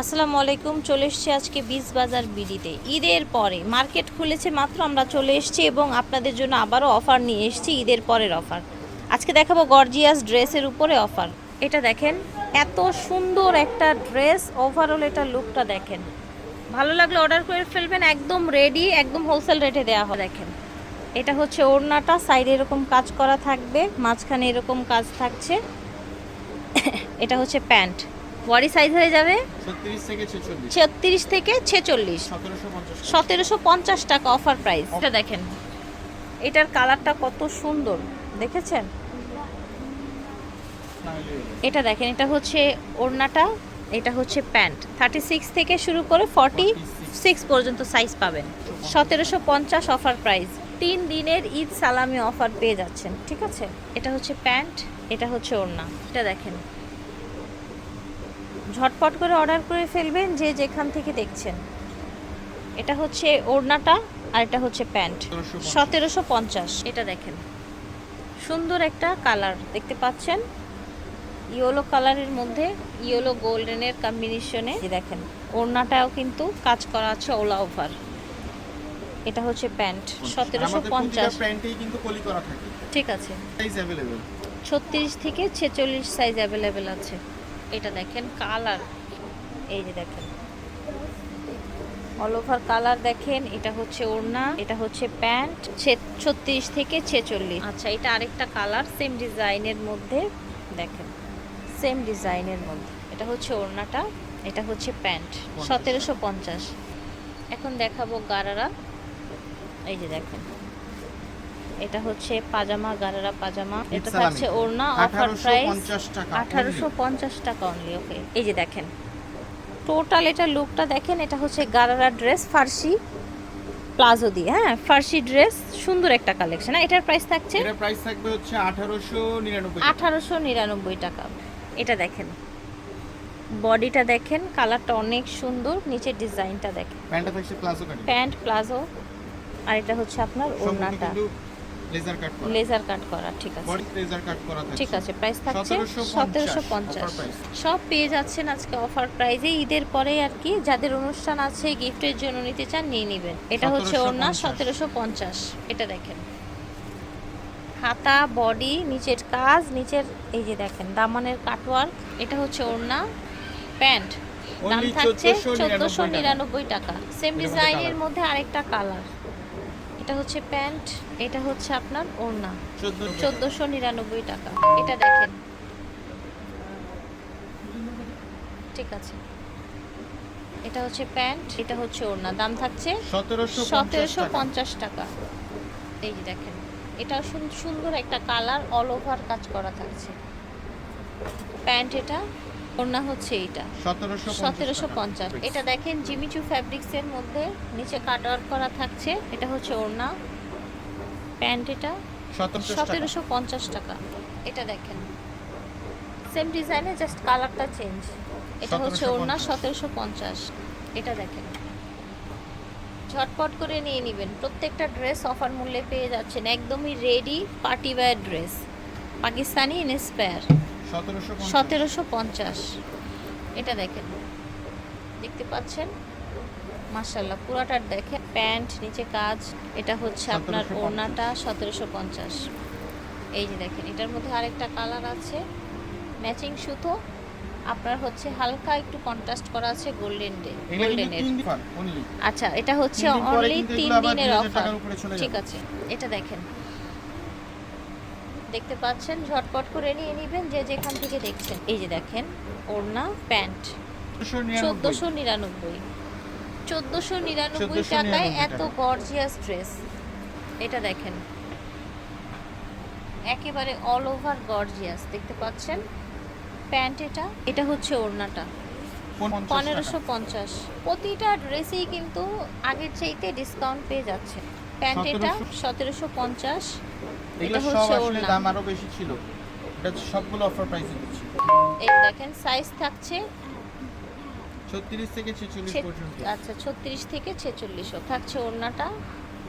আসসালামু আলাইকুম। চলে এসেছি আজকে বিচ বাজার বিডিতে। ঈদের পরে মার্কেট খুলেছে মাত্র, আমরা চলে এসেছি এবং আপনাদের জন্য আবারও অফার নিয়ে এসেছি, ঈদের পরের অফার। আজকে দেখাবো গর্জিয়াস ড্রেসের উপরে অফার। এটা দেখেন, এত সুন্দর একটা ড্রেস, ওভারঅল এটা লুকটা দেখেন। ভালো লাগলে অর্ডার করে ফেলবেন, একদম রেডি, একদম হোলসেল রেটে দেওয়া হয়। দেখেন, এটা হচ্ছে ওড়নাটা, সাইডে এরকম কাজ করা থাকবে, মাঝখানে এরকম কাজ থাকছে। এটা হচ্ছে প্যান্ট, বডি সাইজ হয়ে যাবে 36 থেকে 46, 1750 টাকা অফার প্রাইস। এটা দেখেন, এটার কালারটা কত সুন্দর দেখেছেন। এটা দেখেন, এটা হচ্ছে ওড়নাটা, এটা হচ্ছে প্যান্ট। 36 থেকে শুরু করে 46 পর্যন্ত সাইজ পাবেন। 1750 অফার প্রাইস। 3 দিনের ঈদ সালামি অফার পেয়ে যাচ্ছেন, ঠিক আছে। এটা হচ্ছে প্যান্ট, এটা হচ্ছে ওড়না। এটা দেখেন, ঝটপট করে অর্ডার করে ফেলবেন যে যেখান থেকে দেখছেন। এটা হচ্ছে ওড়নাটা আর এটা হচ্ছে প্যান্ট, 1750। এটা দেখেন, সুন্দর একটা কালার দেখতে পাচ্ছেন, ইয়েলো কালারের মধ্যে ইয়েলো গোল্ডেনের কম্বিনেশনে। দেখেন, ওড়নাটাও কিন্তু কাজ করা আছে অল ওভার। এটা হচ্ছে প্যান্ট, 1750। ঠিক আছে, 36 থেকে 46 সাইজ অ্যাভেলেবেল আছে। এটা দেখেন কালার, এই যে দেখেন অল ওভার কালার দেখেন। এটা হচ্ছে ওড়না, এটা হচ্ছে প্যান্ট, 36 থেকে 46। আচ্ছা, এটা আরেকটা কালার, সেম ডিজাইনের মধ্যে দেখেন, সেম ডিজাইনের মধ্যে। এটা হচ্ছে ওড়নাটা, এটা হচ্ছে প্যান্ট, 1750। এখন দেখাবো গারারা। এই যে দেখেন, এটা হচ্ছে পাজামা, গারারা পাজামা। এটা থাকছে ওড়না, অফার প্রাইস 1850 টাকা অনলি। ওকে, এই যে দেখেন টোটাল এটা লুকটা দেখেন। এটা হচ্ছে গারারা ড্রেস, ফার্সি প্লাজো দিয়ে, হ্যাঁ ফার্সি ড্রেস, সুন্দর একটা কালেকশন। এটার প্রাইস থাকছে, এটার প্রাইস থাকবে হচ্ছে 1899 টাকা। এটা দেখেন, বডিটা দেখেন, কালারটা অনেক সুন্দর, নিচের ডিজাইনটা দেখেন। প্যান্টটা থাকছে প্লাজো কাটিং, প্যান্ট প্লাজো, আর এটা হচ্ছে আপনার ওড়নাটা লেজার কাট করা। ঠিক আছে, বডি লেজার কাট করা থাকছে। ঠিক আছে, প্রাইস থাকছে 1750। সব পেয়ে যাচ্ছেন আজকে অফার প্রাইসে, ঈদের পরে আর কি। যাদের অনুষ্ঠান আছে, গিফটের জন্য নিতে চান, নিয়ে নেবেন। এটা হচ্ছে ওড়না, 1750। এটা দেখেন, হাতা, বডি, নিচের কাজ, নিচের এই যে দেখেন দামানের কাটওয়ার্ক। এটা হচ্ছে ওড়না, প্যান্ট, দাম থাকছে 1499 টাকা। সেম ডিজাইনের মধ্যে আরেকটা কালার। এটা হচ্ছে প্যান্ট, এটা হচ্ছে আপনার ওড়না, 1499 টাকা। এটা দেখেন, ঠিক আছে, এটা হচ্ছে প্যান্ট, এটা হচ্ছে ওড়না, দাম থাকছে 1750 টাকা। এই যে দেখেন, এটা সুন্দর একটা কালার, অল ওভার কাজ করা থাকছে। প্যান্ট এটা, ওড়না হচ্ছে এইটা 1750। এটা দেখেন জিমিচু ফ্যাব্রিক্সের মধ্যে নিচে কাটওয়ার্ক করা থাকছে। এটা হচ্ছে ওড়না, প্যান্ট এটা 1750 টাকা। এটা দেখেন সেম ডিজাইনে, জাস্ট কালারটা চেঞ্জ। এটা হচ্ছে ওড়না, 1750। এটা দেখেন, ঝটপট করে নিয়ে নেবেন। প্রত্যেকটা ড্রেস অফার মূল্যে পেয়ে যাচ্ছেন, একদমই ready party wear dress, Pakistani inspire, 1750। এটা দেখেন, দেখতে পাচ্ছেন, মাশাআল্লাহ পুরাটার দেখেন, প্যান্ট, নিচে কাজ। এটা হচ্ছে আপনার ওড়নাটা, 1750। এই যে দেখেন, এটার মধ্যে আরেকটা কালার আছে, ম্যাচিং সুতো, আপনার হচ্ছে হালকা একটু কন্ট্রাস্ট করা আছে গোল্ডেনের। আচ্ছা, এটা হচ্ছে অনলি 3 দিনের অফার, ঠিক আছে। এটা দেখেন, দেখতে পাচ্ছেন, ঝটপট করে নিয়ে নেবেন যে যেখান থেকে দেখছেন। এই যে দেখেন, ওড়না, প্যান্ট, 1499 টাকায় এত গর্জিয়াস ড্রেস। এটা দেখেন, একেবারে অল ওভার গর্জিয়াস দেখতে পাচ্ছেন। প্যান্ট এটা, এটা হচ্ছে ওড়নাটা, 1550। প্রতিটা ড্রেসেই কিন্তু আগের চাইতে ডিসকাউন্ট পেয়ে যাচ্ছে। প্যান্ট এটা 1750। এটা হচ্ছে ওড়না, দাম আরো বেশি ছিল, এটা সবগুলো অফার প্রাইসে দিচ্ছি। এই দেখেন, সাইজ থাকছে 36 থেকে 46 পর্যন্ত। আচ্ছা, 36 থেকে 46 থাকছে ওড়নাটা,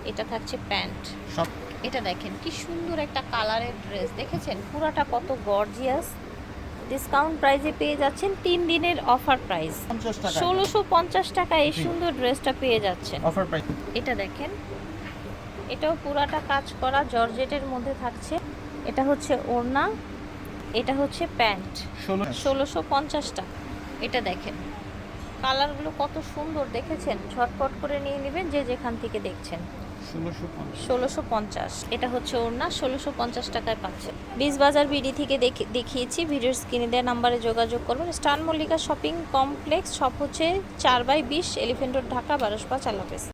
এটা থাকছে প্যান্ট। সব এটা দেখেন কি সুন্দর একটা কালারের ড্রেস, দেখেছেন পুরাটা কত গর্জিয়াস। ডিসকাউন্ট প্রাইসে পেয়ে যাচ্ছেন 3 দিনের অফার প্রাইস 50 টাকা 1650 টাকা এই জি। সুন্দর ড্রেসটা পেয়ে যাচ্ছেন। Offer price. এটা দেখেন, এটাও পুরাটা কাজ করা জর্জেটের মধ্যে থাকছে। এটা হচ্ছে ওড়না, এটা হচ্ছে প্যান্ট, 1650 টাকা। এটা দেখেন, কালারগুলো কত সুন্দর দেখেছেন, ঝটপট করে নিয়ে নেবেন যে যেখান থেকে দেখছেন। 1650। এটা হচ্ছে ওড়না, 1650 টাকায় পাচ্ছে। বিচ বাজার বিডি থেকে দেখিয়েছি, ভিডিওর স্ক্রিনে দেওয়া নাম্বারে যোগাযোগ করবেন। স্টান মল্লিকা শপিং কমপ্লেক্স, শপ হচ্ছে 4/20 এলিফ্যান্ট রোড, ঢাকা 12/5। আল্লাহ হাফেজ।